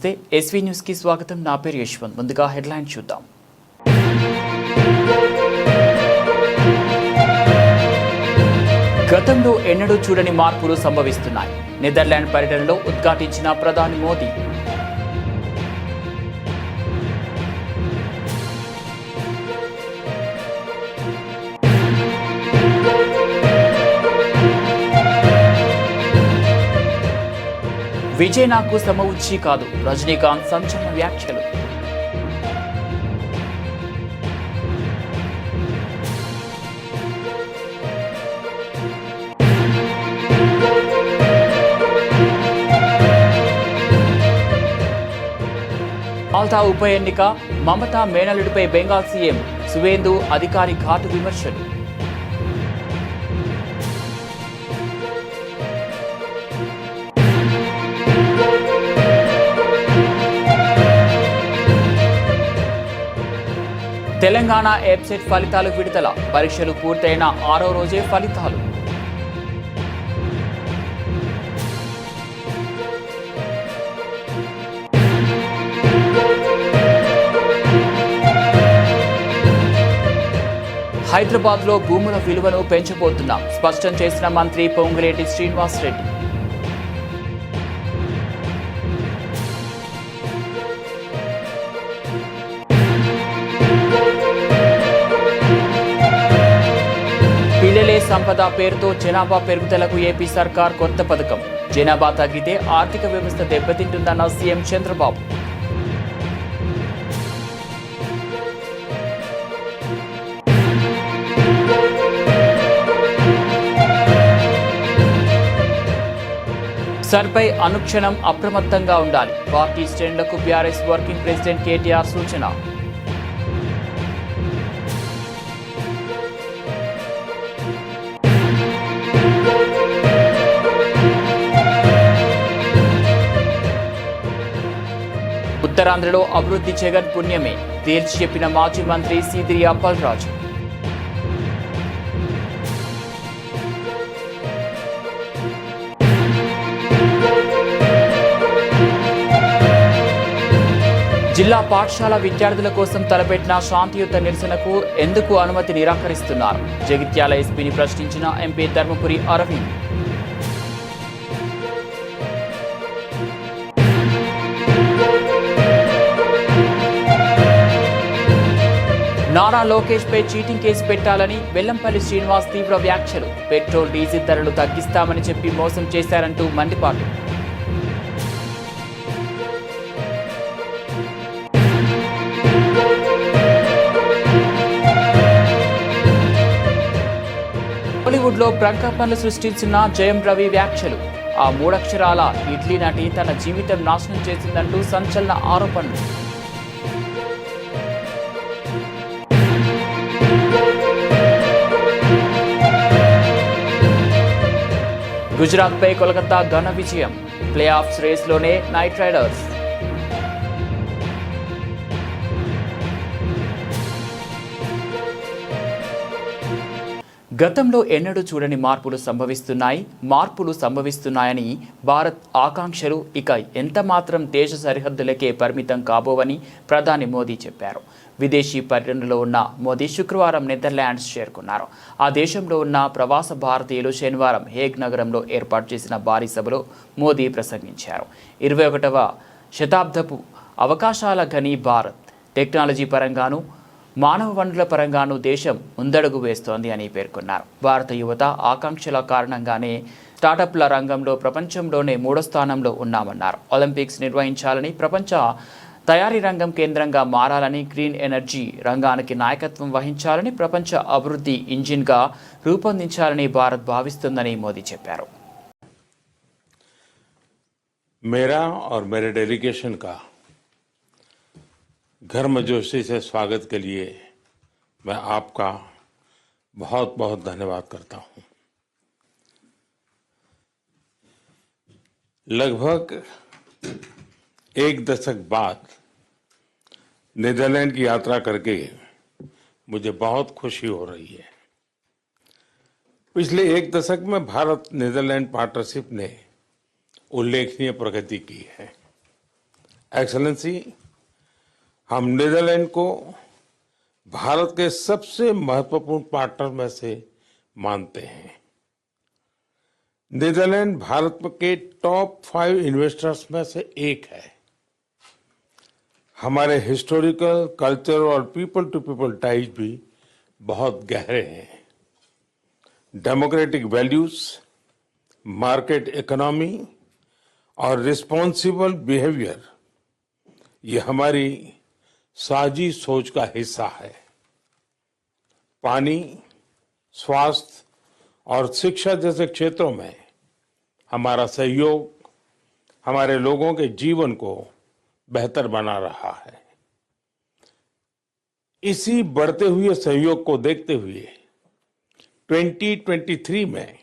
నమస్తే SV news కి స్వాగతం. నా పేరు యశ్వంత్. ముందుగా హెడ్లైన్ చూద్దాం. గతంలో ఎన్నడూ చూడని మార్పులు సంభవిస్తున్నాయి. నెదర్లాండ్ పర్యటనలో ఉద్ఘాటించిన ప్రధాని మోదీ. విజయ్ నాకు సమవుచ్చి కాదు, రజనీకాంత్ సంచలన వ్యాఖ్యలు. మాల్టా ఉప ఎన్నిక, మమతా మేనల్లుడిపై బెంగాల్ సీఎం సువేందు అధికారి ఘాటు విమర్శలు. తెలంగాణ వెబ్సైట్ ఫలితాలు విడుదల, పరీక్షలు పూర్తయిన 6వ రోజే ఫలితాలు. హైదరాబాద్లో భూముల విలువను పెంచబోతున్నాం, స్పష్టం చేసిన మంత్రి పొంగులేటి శ్రీనివాస్ రెడ్డి. పిల్లలే సంపద పేరుతో జనాభా పెరుగుదలకు ఏపీ సర్కార్ కొత్త పథకం. జనాభా తగ్గితే ఆర్థిక వ్యవస్థ దెబ్బతింటుందన్న సీఎం చంద్రబాబు. సర్పై అనుక్షణం అప్రమత్తంగా ఉండాలి, పార్టీ శ్రేణులకు బీఆర్ఎస్ వర్కింగ్ ప్రెసిడెంట్ కేటీఆర్ సూచన. ఉత్తరాంధ్రలో అభివృద్ధి జగన్ పుణ్యమే, తేల్చి చెప్పిన మాజీ మంత్రి సీదిరి అప్పలరాజు. జిల్లా పాఠశాల విద్యార్థుల కోసం తలపెట్టిన శాంతియుత నిరసనకు ఎందుకు అనుమతి నిరాకరిస్తున్నారు? జగిత్యాల ఎస్పీని ప్రశ్నించిన ఎంపీ ధర్మపురి అరవింద్. నారా లోకేష్ పై చీటింగ్ కేసు పెట్టాలని వెల్లంపల్లి శ్రీనివాస్ తీవ్ర వ్యాఖ్యలు. పెట్రోల్ డీజిల్ ధరలు తగ్గిస్తామని చెప్పి మోసం చేశారంటూ మండిపాటు. బాలీవుడ్లో ప్రకంపనలు సృష్టించిన జయం రవి వ్యాఖ్యలు. ఆ మూడక్షరాల ఇడ్లీ నటి తన జీవితం నాశనం చేసిందంటూ సంచలన ఆరోపణలు. గుజరాత్పై కోల్కతా ఘన విజయం. ప్లే ఆఫ్స్ రేస్లోనే నైట్ రైడర్స్. గతంలో ఎన్నడూ చూడని మార్పులు సంభవిస్తున్నాయని భారత్ ఆకాంక్షలు ఇక ఎంత మాత్రం దేశ సరిహద్దులకే పరిమితం కాబోవని ప్రధాని మోదీ చెప్పారు. విదేశీ పర్యటనలో ఉన్న మోదీ శుక్రవారం నెదర్లాండ్స్ చేరుకున్నారు. ఆ దేశంలో ఉన్న ప్రవాస భారతీయులు శనివారం హేగ్ నగరంలో ఏర్పాటు చేసిన భారీ సభలో మోదీ ప్రసంగించారు. 21వ శతాబ్దపు అవకాశాల గని భారత్, టెక్నాలజీ పరంగానూ మానవ వనరుల పరంగానూ దేశం ముందడుగు వేస్తోంది అని పేర్కొన్నారు. భారత యువత ఆకాంక్షల కారణంగానే స్టార్టప్ల రంగంలో ప్రపంచంలోనే 3వ స్థానంలో ఉన్నామన్నారు. ఒలింపిక్స్ నిర్వహించాలని, ప్రపంచ తయారీ రంగం కేంద్రంగా మారాలని, గ్రీన్ ఎనర్జీ రంగానికి నాయకత్వం వహించాలని, ప్రపంచ అభివృద్ధి ఇంజిన్గా రూపొందించాలని భారత్ భావిస్తుందని మోదీ చెప్పారు. मेरा और मेरे डेलीगेशन का गर्मजोशी से स्वागत के लिए मैं आपका बहुत बहुत धन्यवाद करता हूं। लगभग एक दशक बाद नीदरलैंड की यात्रा करके मुझे बहुत खुशी हो रही है। पिछले एक दशक में भारत नीदरलैंड पार्टनरशिप ने उल्लेखनीय प्रगति की है। एक्सेलेंसी, हम नीदरलैंड को भारत के सबसे महत्वपूर्ण पार्टनर में से मानते हैं। नीदरलैंड भारत के टॉप 5 इन्वेस्टर्स में से एक है। हमारे हिस्टोरिकल, कल्चर और पीपल टू पीपल टाइज भी बहुत गहरे हैं। डेमोक्रेटिक वैल्यूज, मार्केट इकोनॉमी और रिस्पॉन्सिबल बिहेवियर, ये हमारी साझी सोच का हिस्सा है। पानी, स्वास्थ्य और शिक्षा जैसे क्षेत्रों में हमारा सहयोग हमारे लोगों के जीवन को बेहतर बना रहा है। इसी बढ़ते हुए सहयोग को देखते हुए 2023 में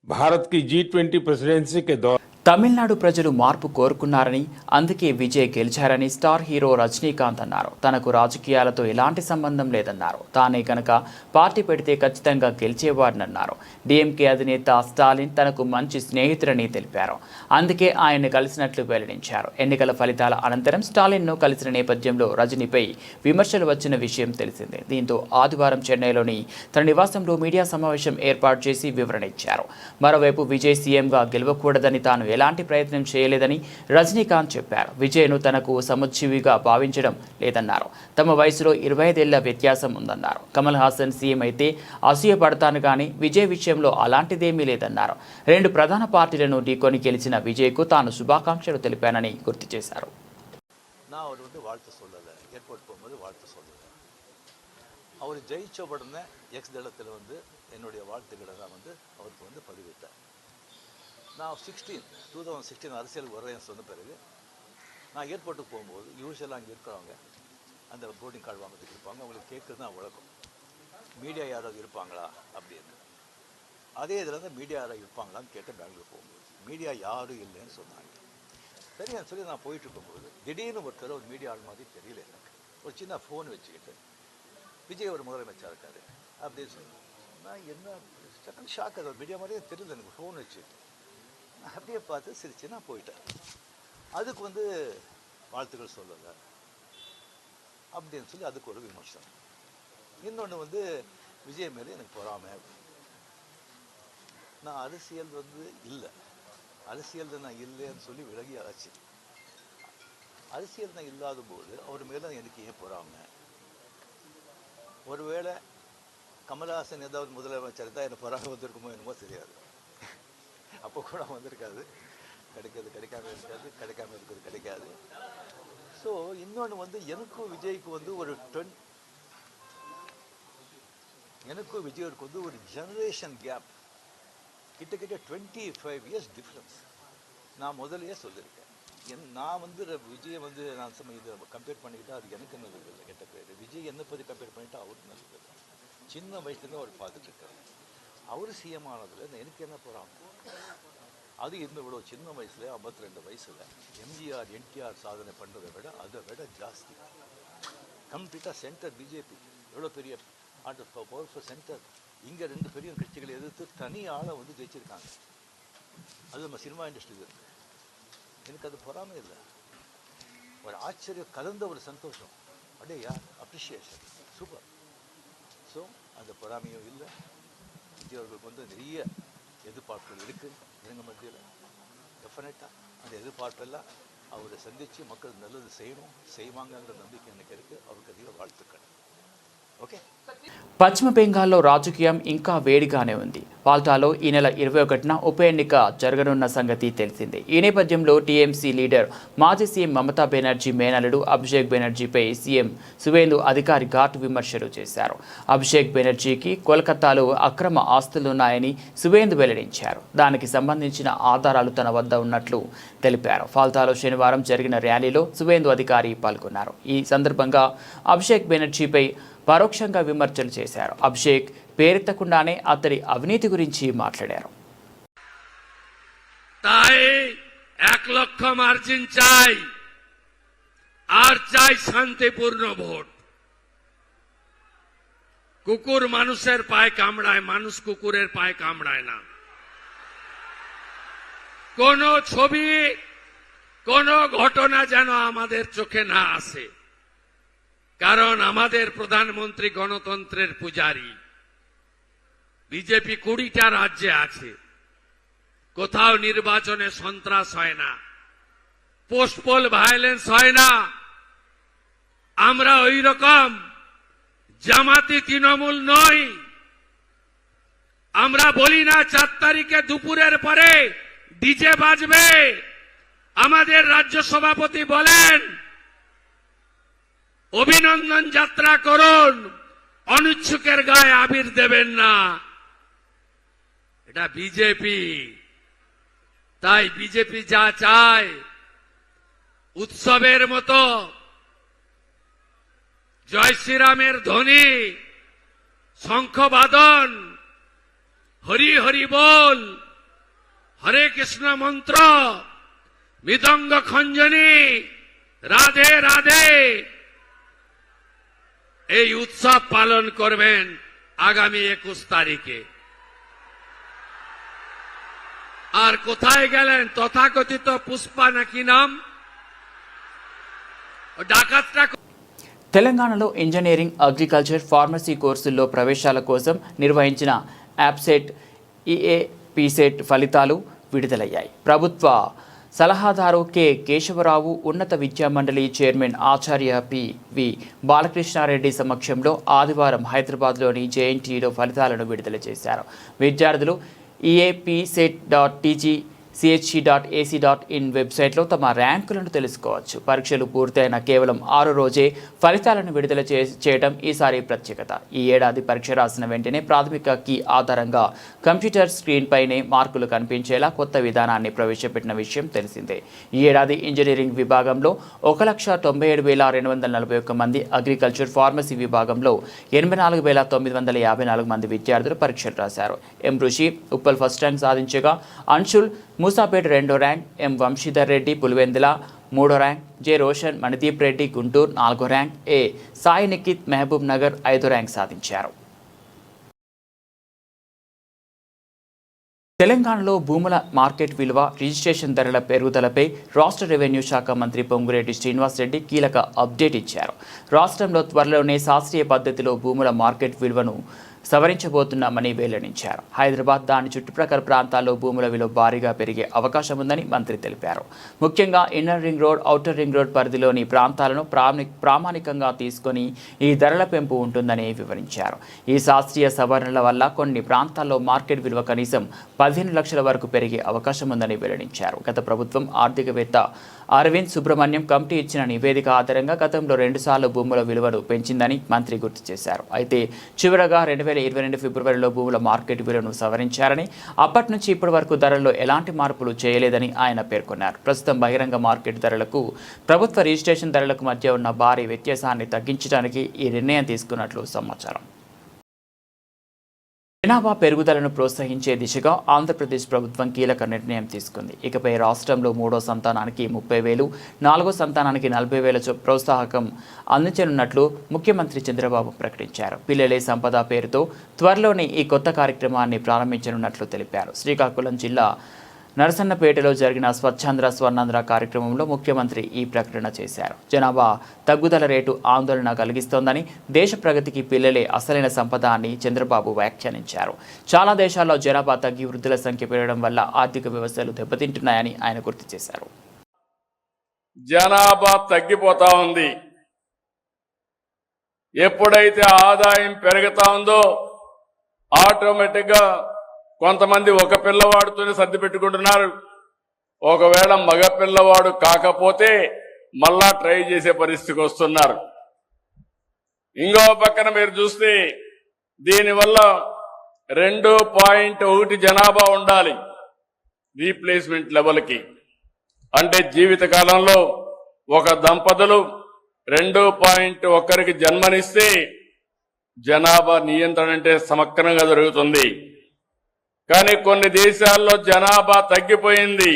भारत की G20 प्रेसिडेंसी के दौरान తమిళనాడు ప్రజలు మార్పు కోరుకున్నారని, అందుకే విజయ్ గెలిచారని స్టార్ హీరో రజనీకాంత్ అన్నారు. తనకు రాజకీయాలతో ఎలాంటి సంబంధం లేదన్నారు. తానే కనుక పార్టీ పెడితే ఖచ్చితంగా గెలిచేవారన్నారు. డీఎంకే అధినేత స్టాలిన్ తనకు మంచి స్నేహితుడని తెలిపారు. అందుకే ఆయన్ని కలిసినట్లు వెల్లడించారు. ఎన్నికల ఫలితాల అనంతరం స్టాలిన్ను కలిసిన నేపథ్యంలో రజనీపై విమర్శలు వచ్చిన విషయం తెలిసిందే. దీంతో ఆదివారం చెన్నైలోని తన నివాసంలో మీడియా సమావేశం ఏర్పాటు చేసి వివరణ ఇచ్చారు. మరోవైపు విజయ్ సీఎంగా గెలవకూడదని తాను ఎలాంటి ప్రయత్నం చేయలేదని రజనీకాంత్ చెప్పారు. విజయ్ను తనకు సముజ్జీవిగా భావించడం లేదన్నారు. తమ వయసులో 25 ఏళ్ల వ్యత్యాసం ఉందన్నారు. కమల్ హాసన్ సీఎం అయితే అసూయపడతాను కానీ విజయ్ విషయంలో అలాంటిదేమీ లేదన్నారు. 2 ప్రధాన పార్టీలను ఢీకొని గెలిచిన విజయ్కు తాను శుభాకాంక్షలు తెలిపానని గుర్తు చేశారు. அவர் ஜெயிச்ச உடனே எக்ஸ் தளத்தில் என்னுடைய வாழ்த்துக்களை தான் அவருக்கு பதிவிட்டார். நான் 2016 அரசியலுக்கு வர்றேன்னு சொன்ன பிறகு நான் ஏர்போர்ட்டுக்கு போகும்போது யூஸ்வலாக அங்கே இருக்கிறவங்க அந்த போர்டிங் கார்டு வாங்கிறதுக்கு இருப்பாங்க. அவங்களுக்கு கேட்குறது தான் வழக்கம், மீடியா யாராவது இருப்பாங்களா அப்படின்னு. அதே இதில் வந்து மீடியா யாராவது இருப்பாங்களான்னு கேட்டு பெங்களூர் போகும்போது மீடியா யாரும் இல்லைன்னு சொன்னாங்க. சரின்னு சொல்லி நான் போயிட்டு இருக்கும்போது திடீர்னு ஒருத்தர் ஒரு மீடியா ஆள் மாதிரி தெரியல எனக்கு. ஒரு சின்ன ஃபோன் வச்சுக்கிட்டு விஜய் ஒரு முதலமைச்சர் இருக்காரு அப்படின்னு சொன்னேன். நான் என்ன செகண்ட் ஷாக், அது மீடியா மாதிரியே தெரியல எனக்கு. ஃபோன் வச்சு அப்படியே பார்த்து சிரிச்சு நான் போயிட்டேன். அதுக்கு வாழ்த்துக்கள் சொல்லலை அப்படின்னு சொல்லி அதுக்கு ஒரு விமர்சனம். இன்னொன்று விஜய் மேலே எனக்கு பொறாமை. நான் அரசியல் இல்லை, அரசியல் நான் இல்லைன்னு சொல்லி விலகி ஆச்சு. அரசியல் நான் இல்லாத போது அவர் மேலே எனக்கு ஏன் பொறாமை? ஒருவேளை கமல்ஹாசன் ஏதாவது முதலமைச்சர் தான் எனக்கு பொறாமை வந்திருக்குமோ என்னமோ தெரியாது. அப்போ கூட வந்திருக்காது. கிடைக்காம இருக்கிறது கிடைக்காது. ஸோ இன்னொன்று எனக்கும் விஜய்க்கு எனக்கும் விஜய்க்கு ஒரு ஜெனரேஷன் கேப், கிட்டத்தட்ட 25 இயர்ஸ் டிஃப்ரென்ஸ். நான் முதலையே சொல்லியிருக்கேன். நான் விஜயை நான் இதை கம்பேர் பண்ணிக்கிட்டா அது எனக்கு நல்லது இல்லை, கெட்ட பேர். விஜய் என்னை பற்றி கம்பேர் பண்ணிட்டா அவருக்கு நல்லது இல்லை. சின்ன வயசுலேருந்து அவர் பார்த்துட்டு இருக்காரு. அவர் சிஎம் ஆனதில் எனக்கு என்ன போகிறாங்க? அது இவ்வளோ சின்ன வயசுல 52 வயசில் எம்ஜிஆர் என்டிஆர் சாதனை பண்ணுறதை விட அதை விட ஜாஸ்தி. கம்ப்ளீட்டாக சென்டர் பிஜேபி எவ்வளோ பெரிய பவர்ஃபுல் சென்டர். இங்கே 2 பெரிய கட்சிகளை எதிர்த்து தனி ஆளை ஜெயிச்சிருக்காங்க. அது நம்ம சினிமா இண்டஸ்ட்ரி இருக்குது. எனக்கு அது பொறாமை இல்லை, ஒரு ஆச்சரியம் கலந்த ஒரு சந்தோஷம். அடையா அப்ரிஷியேஷன், சூப்பர். ஸோ அந்த பொறாமையும் இல்லை. விஜய் அவர்களுக்கு நிறைய எதிர்பார்ப்புகள் இருக்குது எங்கள் மத்தியில். டெஃபினட்டாக அந்த எதிர்பார்ப்பெல்லாம் அவரை சந்தித்து மக்கள் நல்லது செய்வாங்கங்கிற நம்பிக்கை எனக்கு இருக்குது. அவருக்கு அதிக வாழ்த்துக்கள். ఓకే. పశ్చిమ బెంగాల్లో రాజకీయం ఇంకా వేడిగానే ఉంది. పాల్టాలో ఈ నెల 21న ఉప ఎన్నిక జరగనున్న సంగతి తెలిసిందే. ఈ నేపథ్యంలో టీఎంసీ లీడర్ మాజీ సీఎం మమతా బెనర్జీ మేనల్లుడు అభిషేక్ బెనర్జీపై సీఎం సువేందు అధికారి ఘాటు విమర్శలు చేశారు. అభిషేక్ బెనర్జీకి కోల్కతాలో అక్రమ ఆస్తులున్నాయని సువేందు వెల్లడించారు. దానికి సంబంధించిన ఆధారాలు తన వద్ద ఉన్నట్లు తెలిపారు. ఫాల్తాలో శనివారం జరిగిన ర్యాలీలో సువేందు అధికారి పాల్గొన్నారు. ఈ సందర్భంగా అభిషేక్ బెనర్జీపై పరోక్షంగా విమర్శలు చేశారు. అభిషేక్ పేరెత్తకుండానే అతడి అవినీతి గురించి మాట్లాడారు. তাই 1 লক্ষ মার্জিন চাই, আর চাই শান্তিপূর্ণ ভোট। কুকুর মানুষের পায়ে কামড়ায়, মানুষ কুকুরের পায়ে কামড়ায় না। কোন ছবি কোনো ঘটনা যেন আমাদের চোখে না আসে, কারণ আমাদের প্রধানমন্ত্রী গণতন্ত্রের পূজারী। বিজেপি 20টা রাজ্যে আছে, কোথাও নির্বাচনে সন্ত্রাস হয় না, পোস্টপোল ভায়োলেন্স হয় না। আমরা ওই রকম জামাতি তৃণমূল নই। আমরা বলি না 4 তারিখে দুপুরের পরে ডিজে বাজবে। আমাদের রাজ্য সভাপতি বলেন অভিনন্দন যাত্রা করুন, অনিচ্ছুকের গায়ে আবির দেবেন না। এটা বিজেপি। তাই বিজেপি যা চায় উৎসবের মতো জয় শ্রীরামের ধ্বনি, শঙ্খবাদন, হরি হরি বল, হরে কৃষ্ণ মন্ত্র, মৃদঙ্গ খঞ্জনি, রাধে রাধে, এই উৎসব পালন করবেন আগামী 21 তারিখে। আর কোথায় গেলেন তথাকথিত পুষ্পা নাকি নাম, ডাকাতটা? తెలంగాణలో ఇంజనీరింగ్, అగ్రికల్చర్, ఫార్మసీ కోర్సుల్లో ప్రవేశాల కోసం నిర్వహించిన యాప్సెట్, ఈఏపీసెట్ ఫలితాలు విడుదలయ్యాయి. ప్రభుత్వ సలహాదారు కె కేశవరావు, ఉన్నత విద్యామండలి చైర్మన్ ఆచార్య పివి బాలకృష్ణారెడ్డి సమక్షంలో ఆదివారం హైదరాబాద్లోని జేఎన్టీయూలో ఫలితాలను విడుదల చేశారు. విద్యార్థులు eapset.tgch.ac.in వెబ్సైట్లో తమ ర్యాంకులను తెలుసుకోవచ్చు. పరీక్షలు పూర్తయిన కేవలం 6 రోజే ఫలితాలను విడుదల చేయడం ఈసారి ప్రత్యేకత. ఈ ఏడాది పరీక్ష రాసిన వెంటనే ప్రాథమిక కీ ఆధారంగా కంప్యూటర్ స్క్రీన్ పైనే మార్కులు కనిపించేలా కొత్త విధానాన్ని ప్రవేశపెట్టిన విషయం తెలిసిందే. ఈ ఏడాది ఇంజనీరింగ్ విభాగంలో 1,97,241 మంది, అగ్రికల్చర్, ఫార్మసీ విభాగంలో 84,954 మంది విద్యార్థులు పరీక్షలు రాశారు. ఎం ఋషి ఉప్పల్ ఫస్ట్ ర్యాంక్ సాధించగా, అంశుల్ మూసాపేట 2వ ర్యాంక్, ఎం వంశీధర్ రెడ్డి పులివెందుల 3వ ర్యాంక్, జె రోషన్ మణిదీప్ రెడ్డి గుంటూరు 4వ ర్యాంక్, ఏ సాయి నిఖిత్ మహబూబ్ నగర్ 5వ ర్యాంక్ సాధించారు. తెలంగాణలో భూముల మార్కెట్ విలువ, రిజిస్ట్రేషన్ ధరల పెరుగుదలపై రాష్ట్ర రెవెన్యూ శాఖ మంత్రి పొంగులేటి శ్రీనివాసరెడ్డి కీలక అప్డేట్ ఇచ్చారు. రాష్ట్రంలో త్వరలోనే శాస్త్రీయ పద్ధతిలో భూముల మార్కెట్ విలువను సవరించబోతున్నామని వెల్లడించారు. హైదరాబాద్, దాని చుట్టుప్రక్కల ప్రాంతాల్లో భూముల విలువ భారీగా పెరిగే అవకాశం ఉందని మంత్రి తెలిపారు. ముఖ్యంగా inner ring road, outer ring road పరిధిలోని ప్రాంతాలను ప్రామాణికంగా తీసుకొని ఈ ధరల పెంపు ఉంటుందని వివరించారు. ఈ శాస్త్రీయ సవరణల వల్ల కొన్ని ప్రాంతాల్లో మార్కెట్ విలువ కనీసం 15 లక్షల వరకు పెరిగే అవకాశం ఉందని వెల్లడించారు. గత ప్రభుత్వం ఆర్థికవేత్త అరవింద్ సుబ్రహ్మణ్యం కమిటీ ఇచ్చిన నివేదిక ఆధారంగా గతంలో 2 సార్లు భూముల విలువను పెంచిందని మంత్రి గుర్తు చేశారు. అయితే చివరగా 2022 ఫిబ్రవరిలో భూముల మార్కెట్ విలువను సవరించారని, అప్పటి నుంచి ఇప్పటి వరకు ధరల్లో ఎలాంటి మార్పులు చేయలేదని ఆయన పేర్కొన్నారు. ప్రస్తుతం బహిరంగ మార్కెట్ ధరలకు, ప్రభుత్వ రిజిస్ట్రేషన్ ధరలకు మధ్య ఉన్న భారీ వ్యత్యాసాన్ని తగ్గించడానికి ఈ నిర్ణయం తీసుకున్నట్లు సమాచారం. జనాభా పెరుగుదలను ప్రోత్సహించే దిశగా ఆంధ్రప్రదేశ్ ప్రభుత్వం కీలక నిర్ణయం తీసుకుంది. ఇకపై రాష్ట్రంలో 3వ సంతానానికి 30,000, 4వ సంతానానికి 40,000 ప్రోత్సాహకం అందించనున్నట్లు ముఖ్యమంత్రి చంద్రబాబు ప్రకటించారు. పిల్లలే సంపద పేరుతో త్వరలోనే ఈ కొత్త కార్యక్రమాన్ని ప్రారంభించనున్నట్లు తెలిపారు. శ్రీకాకుళం జిల్లా నరసన్నపేటలో జరిగిన స్వచ్ఛాంధ్ర స్వర్ణాంధ్ర కార్యక్రమంలో ముఖ్యమంత్రి ఈ ప్రకటన చేశారు. జనాభా తగ్గుదల రేటు ఆందోళన కలిగిస్తోందని, దేశ ప్రగతికి పిల్లలే అసలైన సంపద అని చంద్రబాబు వ్యాఖ్యానించారు. చాలా దేశాల్లో జనాభా తగ్గి వృద్ధుల సంఖ్య పెరగడం వల్ల ఆర్థిక వ్యవస్థలు దెబ్బతింటున్నాయని ఆయన గుర్తు చేశారు. జనాభా తగ్గిపోతా ఉంది. ఎప్పుడైతే ఆదాయం పెరుగుతా ఉందో ఆటోమేటిక్ గా కొంతమంది ఒక పిల్లవాడితోనే సర్ది పెట్టుకుంటున్నారు. ఒకవేళ మగ పిల్లవాడు కాకపోతే మళ్ళా ట్రై చేసే పరిస్థితికి వస్తున్నారు. ఇంకో పక్కన మీరు చూస్తే దీనివల్ల 2.1 జనాభా ఉండాలి రీప్లేస్మెంట్ లెవెల్కి. అంటే జీవిత కాలంలో ఒక దంపతులు 2.1కి జన్మనిస్తే జనాభా నియంత్రణ అంటే సమగ్రంగా జరుగుతుంది. కానీ కొన్ని దేశాల్లో జనాభా తగ్గిపోయింది,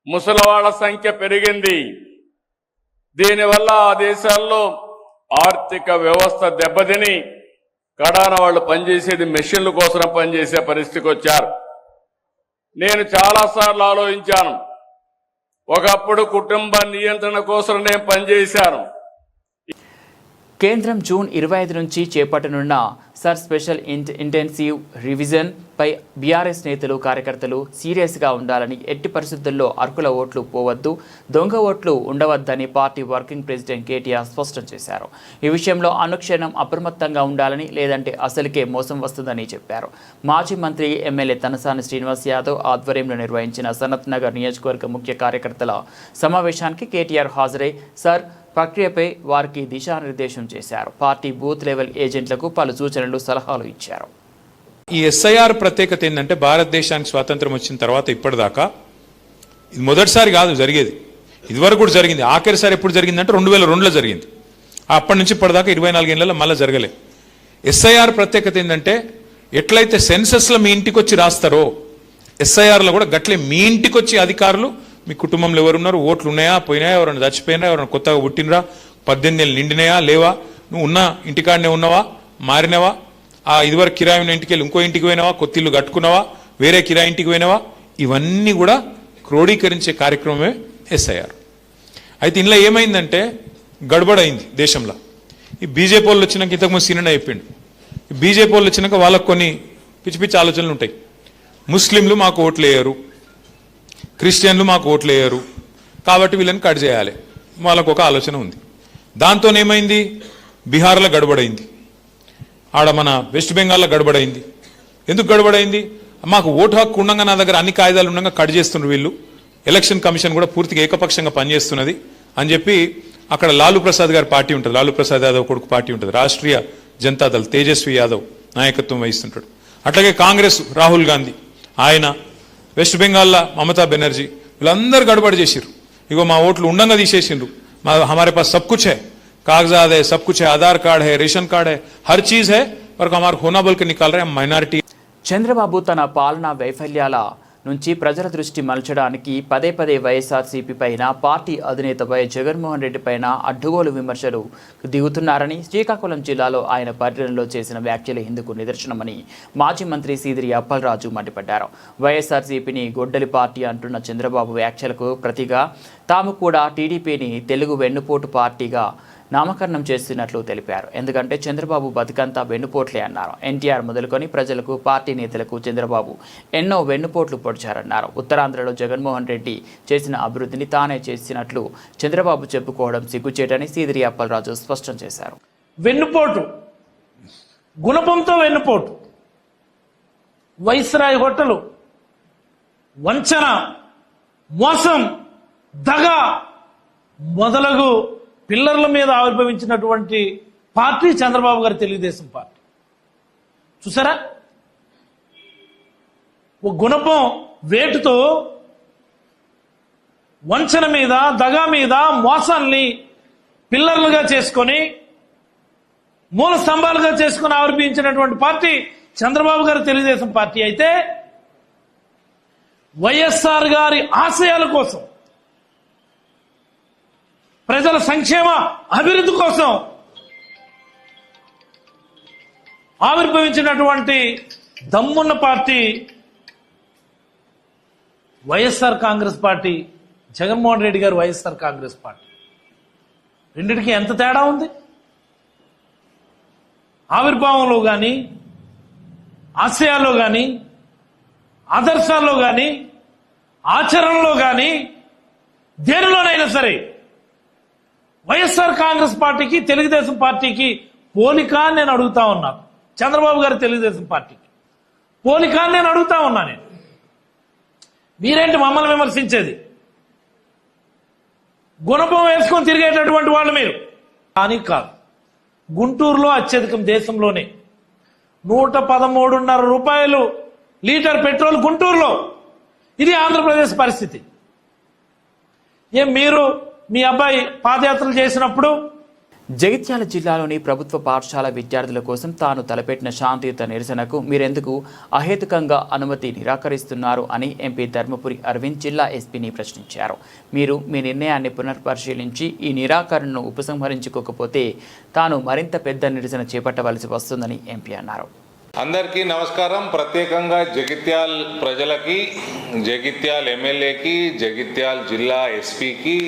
ముసలివాళ్ల సంఖ్య పెరిగింది. దీనివల్ల ఆ దేశాల్లో ఆర్థిక వ్యవస్థ దెబ్బతిని కడాన వాళ్ళు పనిచేసేది మెషిన్ల కోసం పనిచేసే పరిస్థితికి వచ్చారు. నేను చాలాసార్లు ఆలోచించాను, ఒకప్పుడు కుటుంబ నియంత్రణ కోసం నేను పనిచేశాను. కేంద్రం జూన్ 25 నుంచి చేపట్టనున్న సర్ స్పెషల్ ఇంటెన్సివ్ రివిజన్ పై బీఆర్ఎస్ నేతలు కార్యకర్తలు సీరియస్గా ఉండాలని, ఎట్టి పరిస్థితుల్లో అర్హుల ఓట్లు పోవద్దు, దొంగ ఓట్లు ఉండవద్దని పార్టీ వర్కింగ్ ప్రెసిడెంట్ కేటీఆర్ స్పష్టం చేశారు. ఈ విషయంలో అనుక్షణం అప్రమత్తంగా ఉండాలని, లేదంటే అసలుకే మోసం వస్తుందని చెప్పారు. మాజీ మంత్రి ఎమ్మెల్యే తనసాని శ్రీనివాస్ యాదవ్ ఆధ్వర్యంలో నిర్వహించిన సనత్ నగర్ నియోజకవర్గ ముఖ్య కార్యకర్తల సమావేశానికి కేటీఆర్ హాజరై సార్ ప్రక్రియపై వారికి దిశానిర్దేశం చేశారు. పార్టీ బూత్ లెవెల్ ఏజెంట్లకు పలు సూచనలు, సలహాలు ఇచ్చారు. ఈ ఎస్ఐఆర్ ప్రత్యేకత ఏంటంటే భారతదేశానికి స్వాతంత్రం వచ్చిన తర్వాత ఇప్పటిదాకా ఇది మొదటిసారి కాదు జరిగేది, ఇదివరకు కూడా జరిగింది. ఆఖరిసారి ఎప్పుడు జరిగిందంటే 2002లో జరిగింది. అప్పటి నుంచి ఇప్పటిదాకా 24 ఏళ్లలో మళ్ళీ జరగలే. ఎస్ఐఆర్ ప్రత్యేకత ఏంటంటే ఎట్లయితే సెన్సస్లో మీ ఇంటికి వచ్చి రాస్తారో ఎస్ఐఆర్లో కూడా గట్లే మీ ఇంటికి వచ్చి అధికారులు మీ కుటుంబంలో ఎవరున్నారు, ఓట్లు ఉన్నాయా, పోయినాయా, ఎవరైనా చచ్చిపోయినా, ఎవరైనా కొత్తగా పుట్టినరా, 18 ఏళ్ళు నిండినాయా లేవా, నువ్వు ఉన్న ఇంటికాడనే ఉన్నావా, మారినవా, ఆ ఇదివరకు కిరాయి ఉన్న ఇంటికి వెళ్ళి ఇంకో ఇంటికి పోయినావా, కొత్త ఇల్లు కట్టుకున్నావా, వేరే కిరాయి ఇంటికి పోయినావా, ఇవన్నీ కూడా క్రోడీకరించే కార్యక్రమమే ఎస్ఐఆర్. అయితే ఇందులో ఏమైందంటే గడబడైంది దేశంలో. ఈ బీజేపీ వాళ్ళు వచ్చినాక ఇంతకుముందు సీనియర్ అయిపోయింది. ఈ బీజేపీ వాళ్ళు వచ్చినాక వాళ్ళకు కొన్ని పిచ్చి పిచ్చి ఆలోచనలు ఉంటాయి. ముస్లింలు మాకు ఓట్లు వేయరు, క్రిస్టియన్లు మాకు ఓట్లు వేయరు, కాబట్టి వీళ్ళని కట్ చేయాలి, వాళ్ళకు ఒక ఆలోచన ఉంది. దాంతోనేమైంది, బీహార్లో గడబడైంది, ఆడ మన వెస్ట్ బెంగాల్లో గడబడైంది. ఎందుకు గడబడైంది, మాకు ఓటు హక్కు ఉండగా నా దగ్గర అన్ని కాయిదాలు ఉండగా కట్ చేస్తున్నారు వీళ్ళు, ఎలక్షన్ కమిషన్ కూడా పూర్తిగా ఏకపక్షంగా పనిచేస్తున్నది అని చెప్పి అక్కడ లాలూ ప్రసాద్ గారి పార్టీ ఉంటుంది, లాలూ ప్రసాద్ యాదవ్ కొడుకు పార్టీ ఉంటుంది, రాష్ట్రీయ జనతాదళ్ తేజస్వి యాదవ్ నాయకత్వం వహిస్తుంటాడు. అట్లాగే కాంగ్రెస్ రాహుల్ గాంధీ, ఆయన వెస్ట్ బెంగాల్లో మమతా బెనర్జీ, వీళ్ళందరూ గడబడి చేసిర్రు. ఇగో మా ఓట్లు ఉండంగా తీసేసిండ్రు, మా हमारे पास सब कुछ है, कागजात है, सब कुछ है, आधार कार्ड है, रेशन कार्ड है, हर चीज है, पर हमारा होना बोल के निकाल रहे हैं माइनॉरिटी. చంద్రబాబు తన పాలనా వైఫల్యాల నుంచి ప్రజల దృష్టి మలచడానికి పదే పదే వైఎస్ఆర్సీపీ పైన, పార్టీ అధినేత వైఎస్ జగన్మోహన్ రెడ్డి పైన అడ్డుగోలు విమర్శలు దిగుతున్నారని శ్రీకాకుళం జిల్లాలో ఆయన పర్యటనలో చేసిన వ్యాఖ్యలు ఇందుకు నిదర్శనమని మాజీ మంత్రి సీదిరి అప్పలరాజు మండిపడ్డారు. వైఎస్ఆర్సీపీని గొడ్డలి పార్టీ అంటున్న చంద్రబాబు వ్యాఖ్యలకు ప్రతిగా తాము కూడా టీడీపీని తెలుగు వెన్నుపోటు పార్టీగా నామకరణం చేస్తున్నట్లు తెలిపారు. ఎందుకంటే చంద్రబాబు బతుకంతా వెన్నుపోట్లే అన్నారు. ఎన్టీఆర్ మొదలుకొని ప్రజలకు, పార్టీ నేతలకు చంద్రబాబు ఎన్నో వెన్నుపోట్లు పొడిచారన్నారు. ఉత్తరాంధ్రలో జగన్మోహన్ రెడ్డి చేసిన అభివృద్ధిని తానే చేసినట్లు చంద్రబాబు చెప్పుకోవడం సిగ్గుచేటని సీదిరి అప్పలరాజు స్పష్టం చేశారు. వెన్నుపోటు, గుణపంతో వెన్నుపోటు, వైస్రాయ్ హోటలు, వంచన, మోసం, దగ మొదలగు పిల్లర్ల మీద ఆవిర్భవించినటువంటి పార్టీ చంద్రబాబు గారి తెలుగుదేశం పార్టీ. చూసారా, ఒక గుణపం వేటుతో వంచన మీద, దగా మీద, మోసాన్ని పిల్లర్లుగా చేసుకొని, మూల స్తంభాలుగా చేసుకుని ఆవిర్భవించినటువంటి పార్టీ చంద్రబాబు గారి తెలుగుదేశం పార్టీ. అయితే వైఎస్ఆర్ గారి ఆశయాల కోసం, ప్రజల సంక్షేమ అభివృద్ధి కోసం ఆవిర్భవించినటువంటి దమ్మున్న పార్టీ వైఎస్ఆర్ కాంగ్రెస్ పార్టీ, జగన్మోహన్ రెడ్డి గారు వైఎస్ఆర్ కాంగ్రెస్ పార్టీ. రెండిటికి ఎంత తేడా ఉంది? ఆవిర్భావంలో కానీ, ఆశయాల్లో కానీ, ఆదర్శాల్లో కానీ, ఆచరణలో కానీ, దేనిలోనైనా సరే వైఎస్ఆర్ కాంగ్రెస్ పార్టీకి, తెలుగుదేశం పార్టీకి పోలిక అని నేను అడుగుతా ఉన్నాను. చంద్రబాబు గారి తెలుగుదేశం పార్టీకి పోలిక అని నేను అడుగుతా ఉన్నా. నేను మీరేంటి మమ్మల్ని విమర్శించేది? గుణపం వేసుకొని తిరిగేటటువంటి వాళ్ళు మీరు. కానీ కాదు, గుంటూరులో అత్యధికం దేశంలోనే 113.5 రూపాయలు లీటర్ పెట్రోల్ గుంటూరులో. ఇది ఆంధ్రప్రదేశ్ పరిస్థితి. మీరు మీ అబ్బాయి పాదయాత్రలు చేసినప్పుడు జగిత్యాల జిల్లాలోని ప్రభుత్వ పాఠశాల విద్యార్థుల కోసం తాను తలపెట్టిన శాంతియుత నిరసనకు మీరెందుకు అహేతుకంగా అనుమతి నిరాకరిస్తున్నారు అని ఎంపీ ధర్మపురి అరవింద్ జిల్లా ఎస్పీని ప్రశ్నించారు. మీరు మీ నిర్ణయాన్ని పునర్పరిశీలించి ఈ నిరాకరణను ఉపసంహరించుకోకపోతే తాను మరింత పెద్ద నిరసన చేపట్టవలసి వస్తుందని ఎంపీ అన్నారు. అందరికీ నమస్కారం. ప్రత్యేకంగా జగిత్యాల్ ప్రజలకి, జగిత్యాల్ ఎమ్మెల్యేకి, జగిత్యాల్ జిల్లా ఎస్పీకి,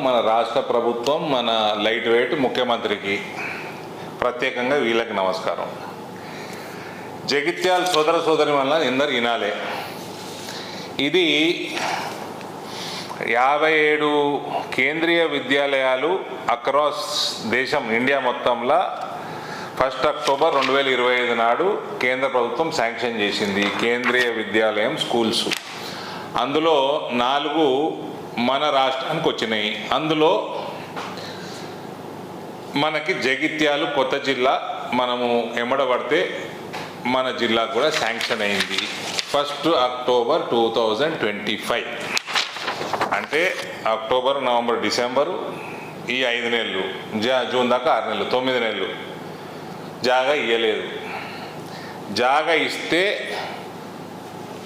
మన రాష్ట్ర ప్రభుత్వం, మన లైట్ వెయిట్ ముఖ్యమంత్రికి ప్రత్యేకంగా వీళ్ళకి నమస్కారం. జగిత్యాల్ సోదర సోదరి వల్ల అందరు వినాలే. ఇది 57 కేంద్రీయ విద్యాలయాలు అక్రాస్ దేశం, ఇండియా మొత్తంలో 1 అక్టోబర్ 2025 నాడు కేంద్ర ప్రభుత్వం శాంక్షన్ చేసింది కేంద్రీయ విద్యాలయం స్కూల్స్. అందులో 4 మన రాష్ట్రానికి వచ్చినాయి. అందులో మనకి జగిత్యాలు కొత్త జిల్లా, మనము ఎమ్మడబడితే మన జిల్లాకు కూడా శాంక్షన్ అయింది 1 అక్టోబర్ 2025. అంటే అక్టోబర్, నవంబర్, డిసెంబరు ఈ 5 నెలలు, జూన్ దాకా 6 నెలలు, 9 నెలలు జాగా ఇవ్వలేదు. జాగా ఇస్తే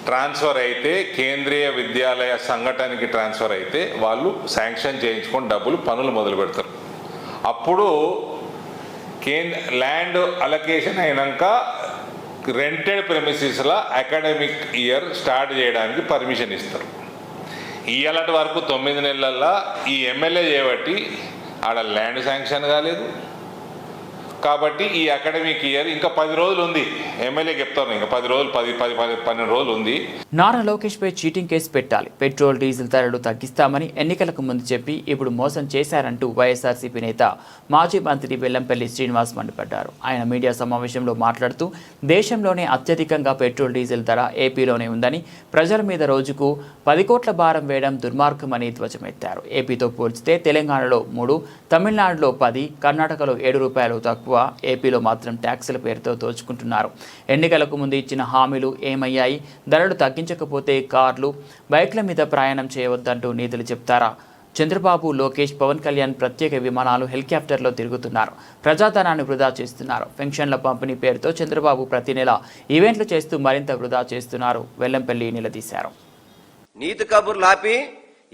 ట్రాన్స్ఫర్ అయితే, కేంద్రీయ విద్యాలయ సంఘటనకి ట్రాన్స్ఫర్ అయితే వాళ్ళు శాంక్షన్ చేయించుకొని డబ్బులు పనులు మొదలు పెడతారు. అప్పుడు ల్యాండ్ అలొకేషన్ అయినాక రెంటెడ్ ప్రెమిసెస్లో అకాడమిక్ ఇయర్ స్టార్ట్ చేయడానికి పర్మిషన్ ఇస్తారు. ఇయ్యాలటి వరకు 9 నెలల్లో ఈ ఎమ్మెల్యే చేయబట్టి ఆడ ల్యాండ్ శాంక్షన్ కాలేదు. కాబట్టి ఈ అకాడమిక్ ఇయర్ ఇంకా 10 రోజులు ఉంది. ఎమ్మెల్యే చెప్తాను, ఇంకా 10 రోజులు, 12 రోజులు ఉంది. నారా లోకేష్ పై చీటింగ్ కేసు పెట్టాలి, పెట్రోల్ డీజిల్ ధరలు తగ్గిస్తామని ఎన్నికలకు ముందు చెప్పి ఇప్పుడు మోసం చేశారంటూ వైఎస్ఆర్సీపీ నేత మాజీ మంత్రి వెల్లంపల్లి శ్రీనివాస్ మండిపడ్డారు. ఆయన మీడియా సమావేశంలో మాట్లాడుతూ దేశంలోనే అత్యధికంగా పెట్రోల్ డీజిల్ ధర ఏపీలోనే ఉందని, ప్రజల మీద రోజుకు 10 కోట్ల భారం వేయడం దుర్మార్గమని ధ్వజమెత్తారు. ఏపీతో పోల్చితే తెలంగాణలో 3, తమిళనాడులో 10, కర్ణాటకలో 7 రూపాయలు తక్కువ, ఏపీలో మాత్రం ట్యాక్సుల పేరుతో దోచుకుంటున్నారు. ఎన్నికలకు ముందు ఇచ్చిన హామీలు ఏమయ్యాయి? ధరలు తగ్గించకపోతే కార్లు, బైక్ల మీద ప్రయాణం చేయవద్దంటూ నీతులు చెప్తారా? చంద్రబాబు, లోకేష్, పవన్ కళ్యాణ్ ప్రత్యేక విమానాలు, హెలికాప్టర్లో తిరుగుతున్నారు, ప్రజాధనాన్ని వృధా చేస్తున్నారు. పెన్షన్ల పంపిణీ పేరుతో చంద్రబాబు ప్రతి నెల ఈవెంట్లు చేస్తూ మరింత వృధా చేస్తున్నారు. వెల్లంపల్లి నిలదీశారు. నీతి కబుర్లు ఆపి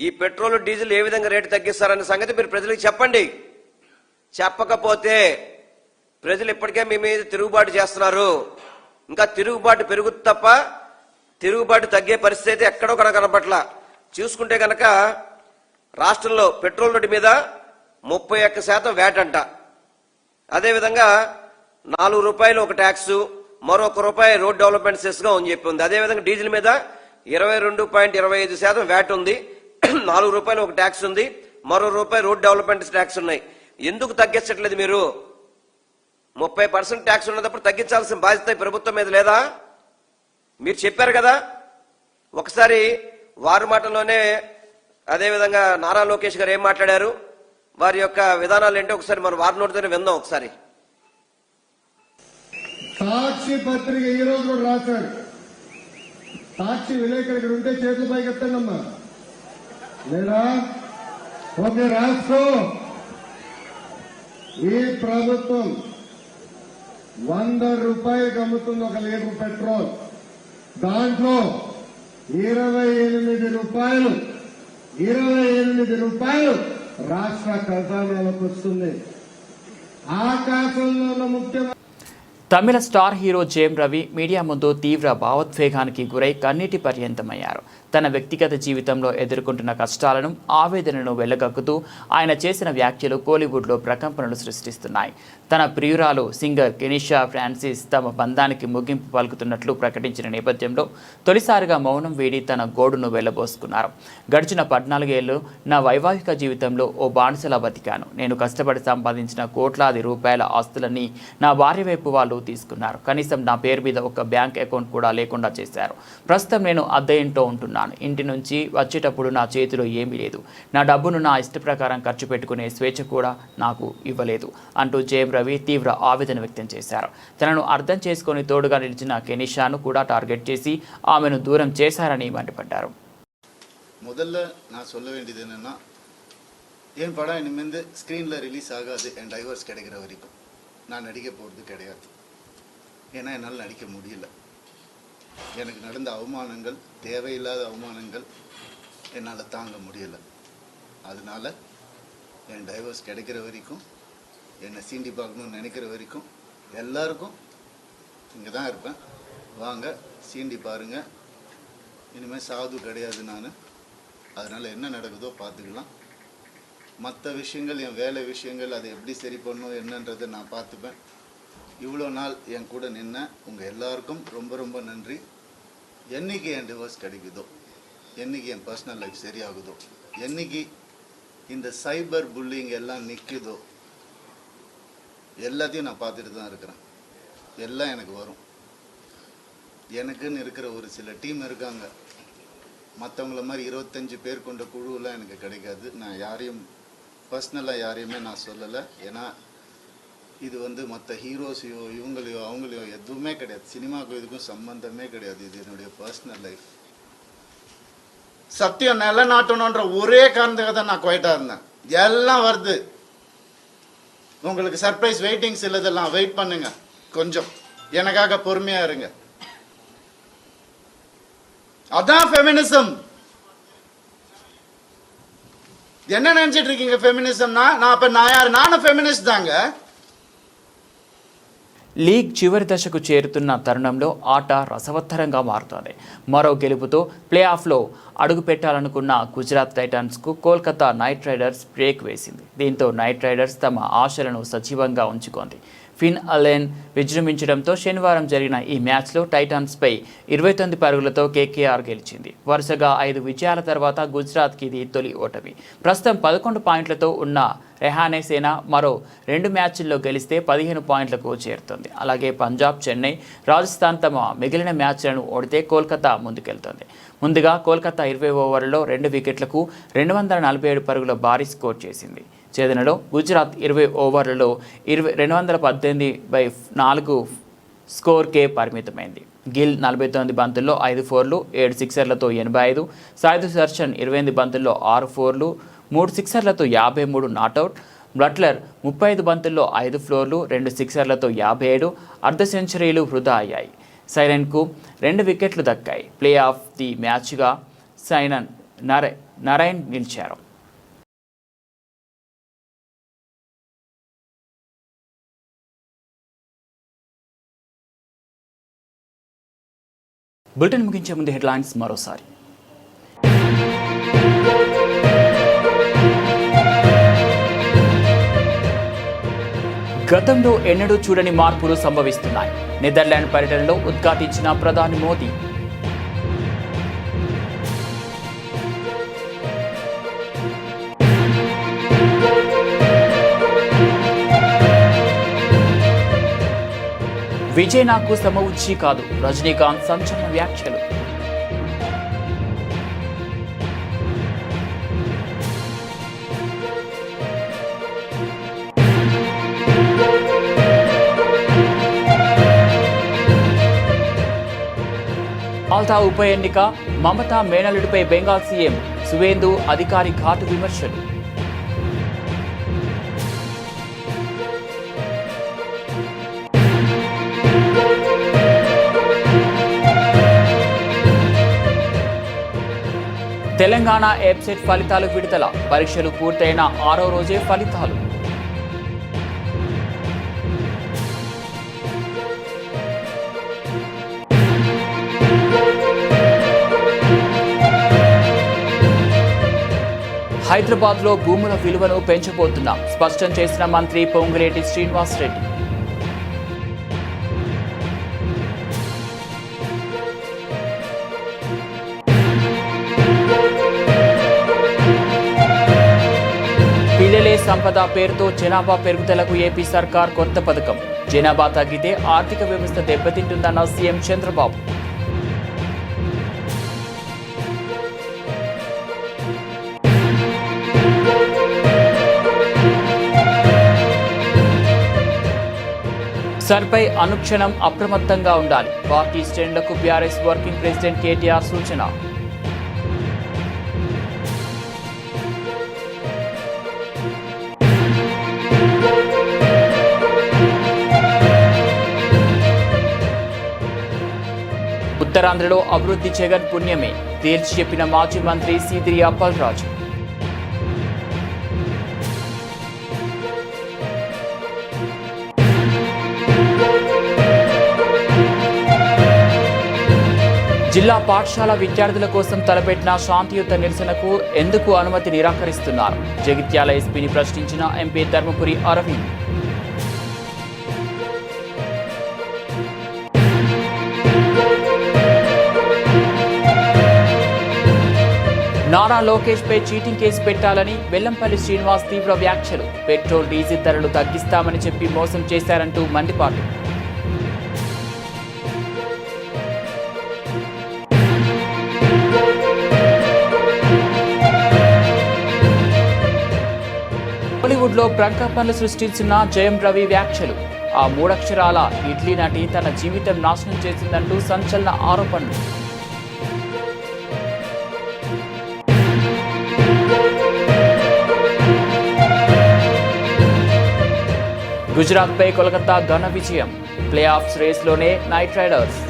ఈ పెట్రోల్, డీజిల్ ఏ విధంగా రేటు తగ్గిస్తారనే సంగతి మీరు ప్రజలకు చెప్పండి. చెప్పకపోతే ప్రజలు ఇప్పటికే మీ మీద తిరుగుబాటు చేస్తున్నారు. ఇంకా తిరుగుబాటు పెరుగుతుంది తప్ప తిరుగుబాటు తగ్గే పరిస్థితి ఎక్కడో కనపట్ల. చూసుకుంటే కనుక రాష్ట్రంలో పెట్రోల్ రేటు మీద 31% వ్యాట్ అంట. అదేవిధంగా 4 రూపాయలు ఒక ట్యాక్స్, మరో ₹1 రోడ్ డెవలప్మెంట్ సెస్ గా చెప్పి ఉంది. అదేవిధంగా డీజిల్ మీద 22.25% వ్యాట్ ఉంది, 4 రూపాయలు ఒక ట్యాక్స్ ఉంది, మరో ₹1 రోడ్ డెవలప్మెంట్ ట్యాక్స్ ఉన్నాయి. ఎందుకు తగ్గించట్లేదు మీరు? 30% ట్యాక్స్ ఉన్నప్పుడు తగ్గించాల్సిన బాధ్యత ప్రభుత్వం మీద లేదా? మీరు చెప్పారు కదా. ఒకసారి వారి మాటల్లోనే అదేవిధంగా నారా లోకేష్ గారు ఏం మాట్లాడారు, వారి యొక్క విధానాలు ఏంటో ఒకసారి మనం వారి నోటితోనే విందాం. ఒకసారి సాక్షి పత్రిక ఈ రోజు కూడా రాశాడు. సాక్షి విలేకరుడు ఉంటే చేతులు పైకెత్తండమ్మా. లేదా ఒక రాష్ట్రం ఈ ప్రభుత్వం 100 రూపాయలకు అమ్ముతుంది 1 లీటర్ పెట్రోల్. దాంట్లో 28 రూపాయలు రాష్ట్ర ఖజానాలకు వస్తుంది. ఆకాశంలో ఉన్న ముఖ్యమంత్రి తమిళ స్టార్ హీరో జేమ్ రవి మీడియా ముందు తీవ్ర భావోద్వేగానికి గురై కన్నీటి పర్యంతమయ్యారు. తన వ్యక్తిగత జీవితంలో ఎదుర్కొంటున్న కష్టాలను, ఆవేదనను వెళ్లగక్కుతూ ఆయన చేసిన వ్యాఖ్యలు కోలీవుడ్లో ప్రకంపనలు సృష్టిస్తున్నాయి. తన ప్రియురాలు సింగర్ కెనిషా ఫ్రాన్సిస్ తమ బంధానికి ముగింపు పలుకుతున్నట్లు ప్రకటించిన నేపథ్యంలో తొలిసారిగా మౌనం వీడి తన గోడును వెళ్లబోసుకున్నారు. గడిచిన 14 ఏళ్లు నా వైవాహిక జీవితంలో ఓ బానిసలా బతికాను. నేను కష్టపడి సంపాదించిన కోట్లాది రూపాయల ఆస్తులన్నీ నా భార్య వైపు వాళ్ళు తీసుకున్నారు. కనీసం నా పేరు మీద ఒక బ్యాంక్ అకౌంట్ కూడా లేకుండా చేశారు. ప్రస్తుతం నేను అద్దె ఇంట్లో ఉంటున్నాను. ఇంటి నుంచి వచ్చేటప్పుడు నా చేతిలో ఏమీ లేదు. నా డబ్బును నా ఇష్ట ప్రకారం ఖర్చు పెట్టుకునే స్వేచ్ఛ కూడా నాకు ఇవ్వలేదు అంటూ జేమ్ రవి తీవ్ర ఆవేదన వ్యక్తం చేశారు. తనను అర్థం చేసుకుని తోడుగా నిలిచిన కెనిషాను కూడా టార్గెట్ చేసి ఆమెను దూరం చేశారని మండిపడ్డారు. முதல்ல நான் சொல்ல வேண்டியது என்னன்னா, என் படம் இனிமேல் ஸ்க்ரீனில் ரிலீஸ் ஆகாது. என் டைவர்ஸ் கிடைக்கிற வரைக்கும் நான் நடிக்க போகிறது கிடையாது. ஏன்னா என்னால் நடிக்க முடியல. எனக்கு நடந்த அவமானங்கள், தேவையில்லாத அவமானங்கள் என்னால் தாங்க முடியலை. அதனால என் டைவர்ஸ் கிடைக்கிற வரைக்கும், என்னை சீண்டி பார்க்கணும்னு நினைக்கிற வரைக்கும் எல்லாருக்கும் இங்கே தான் இருப்பேன். வாங்க சீண்டி பாருங்க. இனிமேல் சாது கிடையாது நான். அதனால் என்ன நடக்குதோ பார்த்துக்கலாம். மற்ற விஷயங்கள், என் வேலை விஷயங்கள், அதை எப்படி சரி பண்ணணும் என்னன்றதை நான் பார்த்துப்பேன். இவ்வளோ நாள் என் கூட நின்ன உங்கள் எல்லாருக்கும் ரொம்ப ரொம்ப நன்றி. என்றைக்கு என் டிவோர்ஸ் கிடைக்குதோ, என்றைக்கு என் பர்சனல் லைஃப் சரியாகுதோ, என்றைக்கு இந்த சைபர் புல்லிங் எல்லாம் நிற்குதோ, எல்லாத்தையும் நான் பார்த்துட்டு தான் இருக்கிறேன். எல்லாம் எனக்கு வரும். எனக்குன்னு இருக்கிற ஒரு சில டீம் இருக்காங்க. மற்றவங்கள மாதிரி 25 பேர் கொண்ட குழுவெலாம் எனக்கு கிடைக்காது. நான் யாரையும் பர்சனலாக யாரையுமே நான் சொல்லலை. ஏன்னா இது மற்ற ஹீரோஸையோ இவங்களையோ அவங்களையோ எதுவுமே கிடையாது. சினிமாவுக்கும் இதுக்கும் சம்பந்தமே கிடையாது. இது என்னுடைய பர்சனல் லைஃப். சத்தியம் நிலநாட்டணுன்ற ஒரே காரணத்துக்காக தான் நான் குவைட்டாக இருந்தேன். எல்லாம் வருது. உங்களுக்கு சர்ப்ரைஸ் வெயிட்டிங்ஸ் இல்லதெல்லாம் வெயிட் பண்ணுங்க. கொஞ்சம் எனக்காக பொறுமையாக இருங்க. அதான் ஃபெமினிசம். என்ன நினைச்சிட்டு இருக்கீங்க ஃபெமினிசம்னா? நான் யார்? நானும் ஃபெமினிஸ்ட் தாங்க. లీగ్ చివరి దశకు చేరుతున్న తరుణంలో ఆట రసవత్తరంగా మారుతోంది. మరో గెలుపుతో ప్లే ఆఫ్లో అడుగుపెట్టాలనుకున్న గుజరాత్ టైటాన్స్కు కోల్కతా నైట్ రైడర్స్ బ్రేక్ వేసింది. దీంతో నైట్ రైడర్స్ తమ ఆశలను సజీవంగా ఉంచుకుంది. ఫిన్ అలెన్ విజృంభించడంతో శనివారం జరిగిన ఈ మ్యాచ్లో టైటాన్స్పై 29 పరుగులతో కేకేఆర్ గెలిచింది. వరుసగా 5 విజయాల తర్వాత గుజరాత్కి ఇది తొలి ఓటమి. ప్రస్తుతం 11 పాయింట్లతో ఉన్న రెహానే సేన మరో 2 మ్యాచ్ల్లో గెలిస్తే 15 పాయింట్లకు చేరుతుంది. అలాగే పంజాబ్, చెన్నై, రాజస్థాన్ తమ మిగిలిన మ్యాచ్లను ఓడితే కోల్కతా ముందుకెళ్తోంది. ముందుగా కోల్కతా 20 ఓవర్లలో 2 వికెట్లకు 247 పరుగుల భారీ స్కోర్ చేసింది. ఛేదనలో గుజరాత్ 20 ఓవర్లలో 218/4 స్కోర్కే పరిమితమైంది. గిల్ 49 బంతుల్లో 5 ఫోర్లు, 7 సిక్సర్లతో 85, సాయి సుదర్శన్ 28 బంతుల్లో 6 ఫోర్లు, 3 సిక్సర్లతో 53 నాటౌట్, బట్లర్ 35 బంతుల్లో 5 ఫ్లోర్లు, 2 సిక్సర్లతో 57, అర్ధ సెంచరీలు వృధా అయ్యాయి. సైరన్కు 2 వికెట్లు దక్కాయి. ప్లే ఆఫ్ ది మ్యాచ్గా సైనన్ నరైన్ నిలిచారు. బులెటిన్ ముగించే ముందు హెడ్లైన్స్ మరోసారి. గతంలో ఎన్నడూ చూడని మార్పులు సంభవిస్తున్నాయి. నెదర్లాండ్ పర్యటనలో ఉద్ఘాటించిన ప్రధాని మోదీ. విజయ్ నాకు సమవుచ్చి కాదు, రజనీకాంత్ సంచలన వ్యాఖ్యలు. మాల్టా ఉప ఎన్నిక, మమతా మేనల్లుడిపై బెంగాల్ సీఎం సువేందు అధికారి ఘాటు విమర్శలు. తెలంగాణ వెబ్సైట్ ఫలితాలు విడుదల. పరీక్షలు పూర్తయిన 6వ రోజే ఫలితాలు. హైదరాబాద్లో భూముల విలువను పెంచబోతున్నాం, స్పష్టం చేసిన మంత్రి పొంగులేటి శ్రీనివాసరెడ్డి. పిల్లలే సంపద పేరుతో జనాభా పెరుగుదలకు ఏపీ సర్కార్ కొత్త పథకం. జనాభా తగ్గితే ఆర్థిక వ్యవస్థ దెబ్బతింటుందన్న సీఎం చంద్రబాబు. సర్పై అనుక్షణం అప్రమత్తంగా ఉండాలి. పార్టీ శ్రేణులకు బీఆర్ఎస్ వర్కింగ్ ప్రెసిడెంట్ కేటీఆర్ సూచన. ఉత్తరాంధ్రలో అభివృద్ధి జగన్ పుణ్యమే తేల్చి చెప్పిన మాజీ మంత్రి సీదిరి అప్పలరాజు. జిల్లా పాఠశాల విద్యార్థుల కోసం తలపెట్టిన శాంతియుత నిరసనకు ఎందుకు అనుమతి నిరాకరిస్తున్నారు? జగిత్యాల ఎస్పీని ప్రశ్నించిన ఎంపీ ధర్మపురి అరవింద్. నారా లోకేష్ పై చీటింగ్ కేసు పెట్టాలని వెల్లంపల్లి శ్రీనివాస్ తీవ్ర వ్యాఖ్యలు. పెట్రోల్ డీజిల్ ధరలు తగ్గిస్తామని చెప్పి మోసం చేశారంటూ మండిపాటు. బాలీవుడ్లో ప్రకంపనలు సృష్టించిన జయం రవి వ్యాఖ్యలు. ఆ మూడక్షరాల ఇడ్లీ నటి తన జీవితం నాశనం చేసిందంటూ సంచలన ఆరోపణలు. గుజరాత్పై కోల్కతా ఘన విజయం. ప్లే ఆఫ్స్ రేస్లోనే నైట్ రైడర్స్.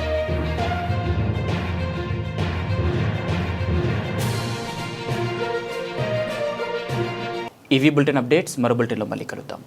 ఇవి బులెటిన్ అప్డేట్స్. మరో బులెటిన్లో మళ్ళీ కలుద్దాం.